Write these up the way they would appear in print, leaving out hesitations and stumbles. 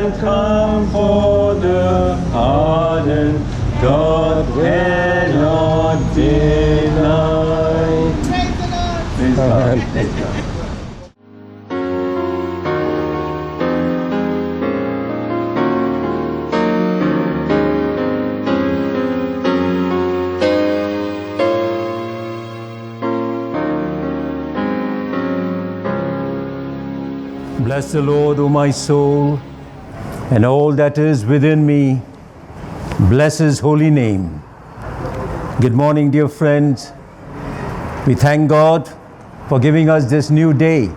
and come for the pardon God cannot deny. Praise God. Praise God. Bless the Lord, O my soul, and all that is within me. Bless His holy name. Good morning, dear friends. We thank God for giving us this new day,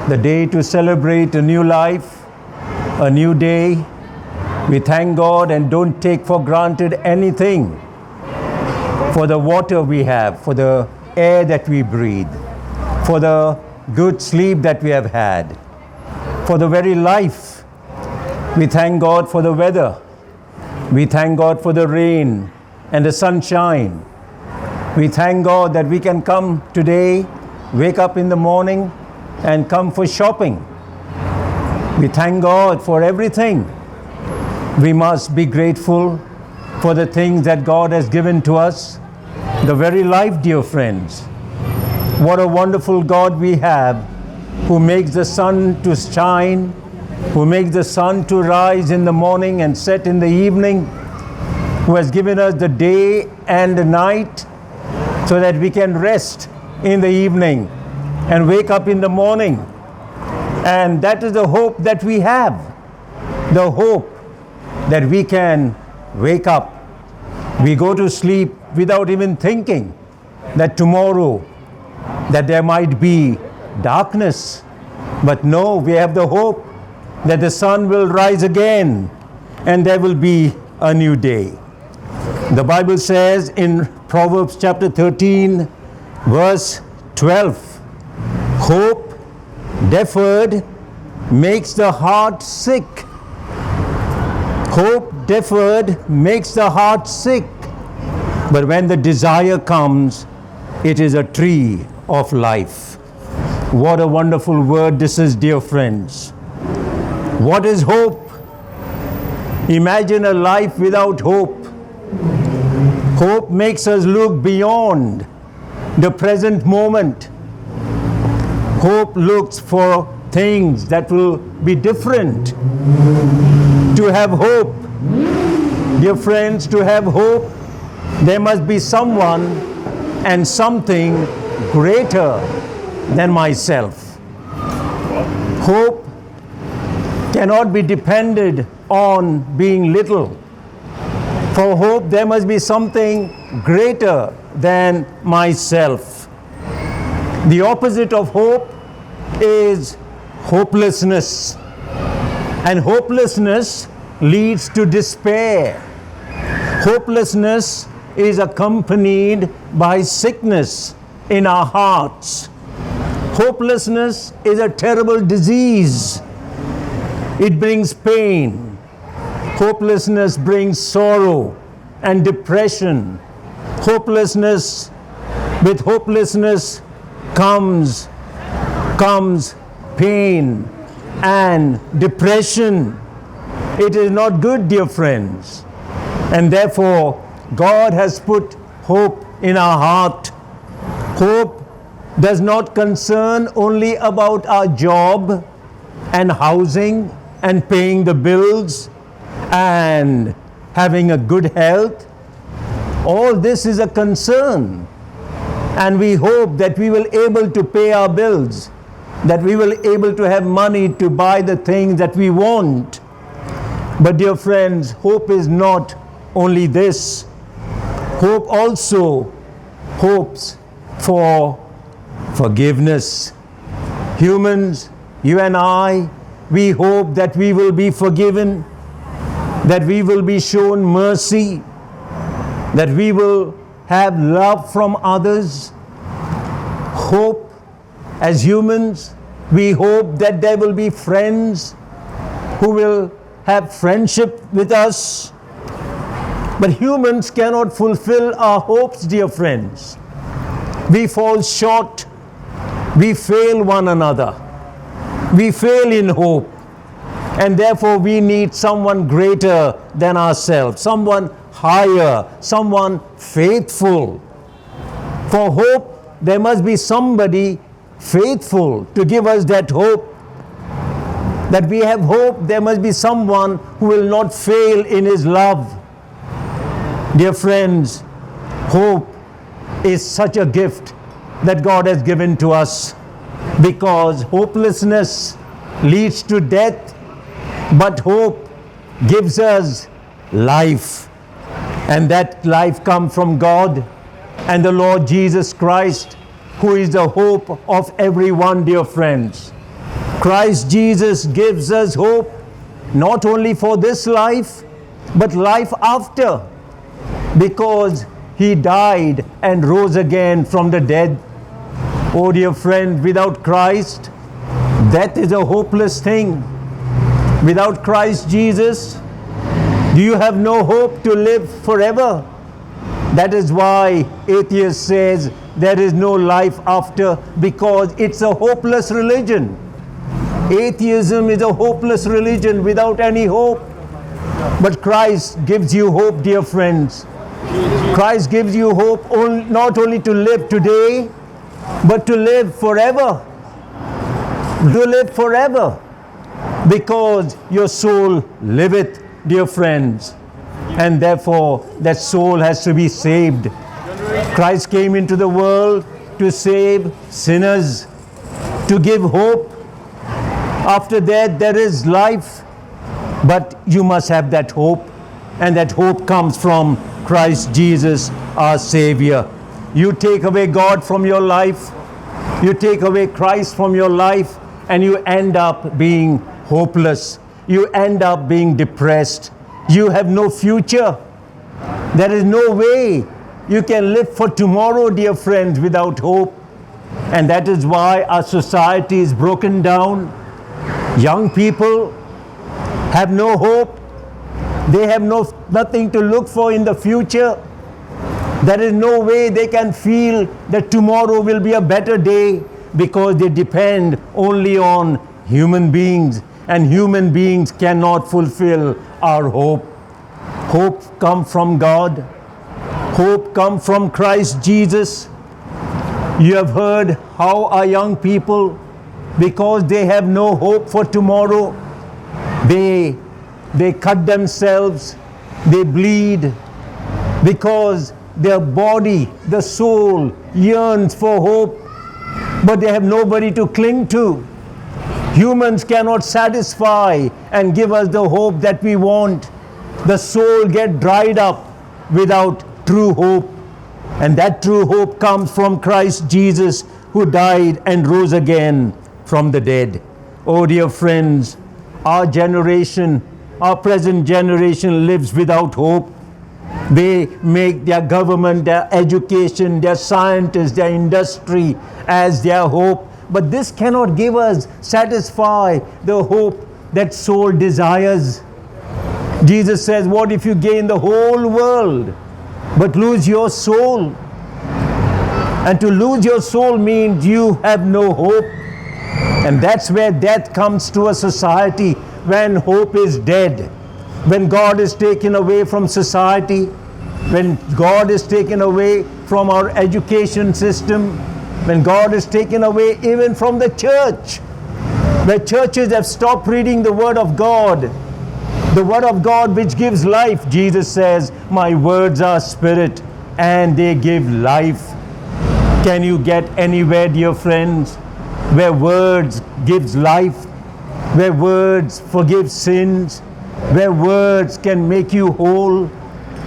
the day to celebrate a new life, a new day. We thank God and don't take for granted anything, for the water we have, for the air that we breathe, for the good sleep that we have had, for the very life. We thank God for the weather. We thank God for the rain and the sunshine. We thank God that we can come today, wake up in the morning and come for shopping. We thank God for everything. We must be grateful for the things that God has given to us, the very life, dear friends. What a wonderful God we have, who makes the sun to shine, who makes the sun to rise in the morning and set in the evening, who has given us the day and the night so that we can rest in the evening and wake up in the morning. And that is the hope that we have, the hope that we can wake up. We go to sleep without even thinking that tomorrow that there might be darkness. But no, we have the hope that the sun will rise again and there will be a new day. The Bible says in Proverbs chapter 13, verse 12, hope deferred makes the heart sick. Hope deferred makes the heart sick. But when the desire comes, it is a tree of life. What a wonderful word this is, dear friends. What is hope? Imagine a life without hope. Hope makes us look beyond the present moment. Hope looks for things that will be different. To have hope, dear friends, to have hope, there must be someone and something greater than myself. Hope cannot be depended on being little. For hope, there must be something greater than myself. The opposite of hope is hopelessness. And hopelessness leads to despair. Hopelessness is accompanied by sickness in our hearts. Hopelessness is a terrible disease. It brings pain. Hopelessness brings sorrow and depression. Hopelessness, with hopelessness comes pain and depression. It is not good, dear friends. And therefore, God has put hope in our heart. Hope does not concern only about our job and housing and paying the bills and having a good health. All this is a concern. And we hope that we will able to pay our bills, that we will able to have money to buy the things that we want. But dear friends, hope is not only this. Hope also hopes for forgiveness. Humans, you and I, we hope that we will be forgiven, that we will be shown mercy, that we will have love from others. Hope, as humans, we hope that there will be friends who will have friendship with us. But humans cannot fulfill our hopes, dear friends. We fall short. We fail one another. We fail in hope. And therefore we need someone greater than ourselves, someone higher, someone faithful. For hope, there must be somebody faithful to give us that hope. That we have hope, there must be someone who will not fail in his love. Dear friends, hope is such a gift that God has given to us, because hopelessness leads to death, but hope gives us life. And that life comes from God and the Lord Jesus Christ, who is the hope of everyone, dear friends. Christ Jesus gives us hope not only for this life, but life after, because He died and rose again from the dead. Oh dear friend, without Christ, death is a hopeless thing. Without Christ Jesus, do you have no hope to live forever? That is why atheist says there is no life after, because it's a hopeless religion. Atheism is a hopeless religion without any hope. But Christ gives you hope, dear friends. Christ gives you hope not only to live today, but to live forever. To live forever. Because your soul liveth, dear friends. And therefore, that soul has to be saved. Christ came into the world to save sinners, to give hope. After that, there is life. But you must have that hope. And that hope comes from Christ Jesus, our Savior. You take away God from your life, you take away Christ from your life, and you end up being hopeless. You end up being depressed. You have no future. There is no way you can live for tomorrow, dear friends, without hope. And that is why our society is broken down. Young people have no hope. They have nothing to look for in the future. There is no way they can feel that tomorrow will be a better day, because they depend only on human beings, and human beings cannot fulfill our hope. Hope comes from God. Hope comes from Christ Jesus. You have heard how our young people, because they have no hope for tomorrow, they cut themselves, they bleed, because their body, the soul, yearns for hope, but they have nobody to cling to. Humans cannot satisfy and give us the hope that we want. The soul gets dried up without true hope. And that true hope comes from Christ Jesus, who died and rose again from the dead. Oh dear friends, our generation, our present generation lives without hope. They make their government, their education, their scientists, their industry as their hope. But this cannot give us, satisfy the hope that soul desires. Jesus says, what if you gain the whole world but lose your soul? And to lose your soul means you have no hope. And that's where death comes to a society, when hope is dead. When God is taken away from society, when God is taken away from our education system, when God is taken away even from the church, where churches have stopped reading the Word of God, the Word of God which gives life. Jesus says, my words are spirit and they give life. Can you get anywhere, dear friends, where words gives life, where words forgive sins, where words can make you whole?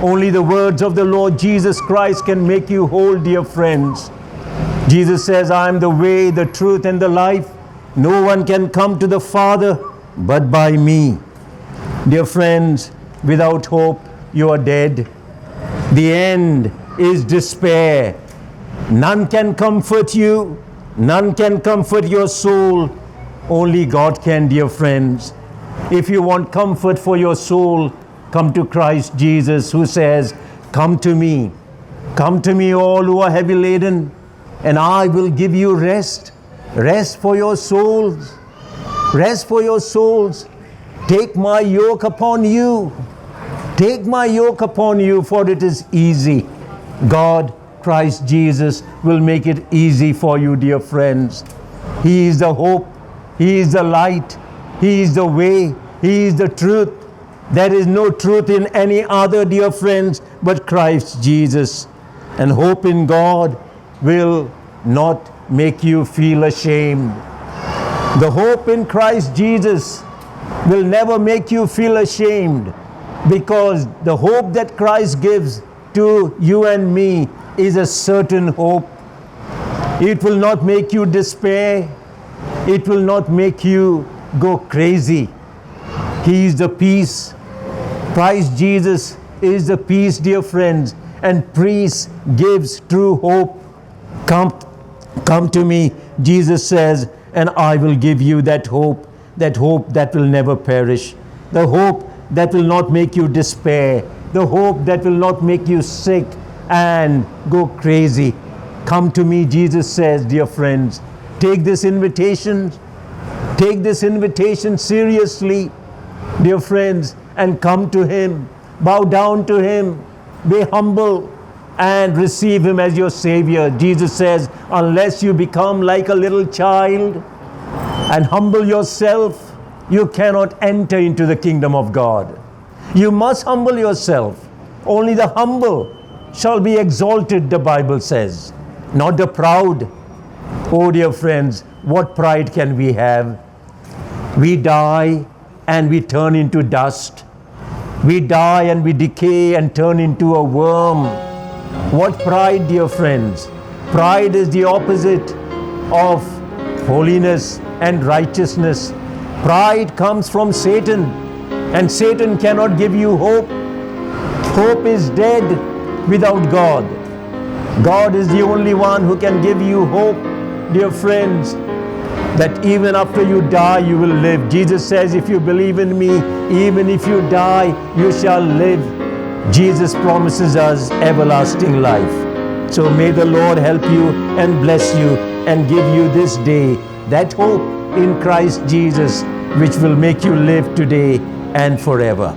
Only the words of the Lord Jesus Christ can make you whole, dear friends. Jesus says, I am the way, the truth, and the life. No one can come to the Father but by me. Dear friends, without hope, you are dead. The end is despair. None can comfort you. None can comfort your soul. Only God can, dear friends. If you want comfort for your soul, come to Christ Jesus, who says, come to me. Come to me, all who are heavy laden, and I will give you rest. Rest for your souls. Rest for your souls. Take my yoke upon you. Take my yoke upon you, for it is easy. God, Christ Jesus, will make it easy for you, dear friends. He is the hope. He is the light. He is the way. He is the truth. There is no truth in any other, dear friends, but Christ Jesus. And hope in God will not make you feel ashamed. The hope in Christ Jesus will never make you feel ashamed, because the hope that Christ gives to you and me is a certain hope. It will not make you despair. It will not make you go crazy. He is the peace. Christ Jesus is the peace, dear friends, and peace gives true hope. Come to me, Jesus says, and I will give you that hope that will never perish, the hope that will not make you despair, the hope that will not make you sick and go crazy. Come to me, Jesus says, dear friends. Take this invitation seriously, dear friends, and come to Him. Bow down to Him. Be humble and receive Him as your Savior. Jesus says, unless you become like a little child and humble yourself, you cannot enter into the kingdom of God. You must humble yourself. Only the humble shall be exalted, the Bible says, not the proud. Oh, dear friends, what pride can we have? We die and we turn into dust. We die and we decay and turn into a worm. What pride, dear friends? Pride is the opposite of holiness and righteousness. Pride comes from Satan, and Satan cannot give you hope. Hope is dead without God. God is the only one who can give you hope, dear friends, that even after you die, you will live. Jesus says, if you believe in me, even if you die, you shall live. Jesus promises us everlasting life. So may the Lord help you and bless you and give you this day that hope in Christ Jesus, which will make you live today and forever.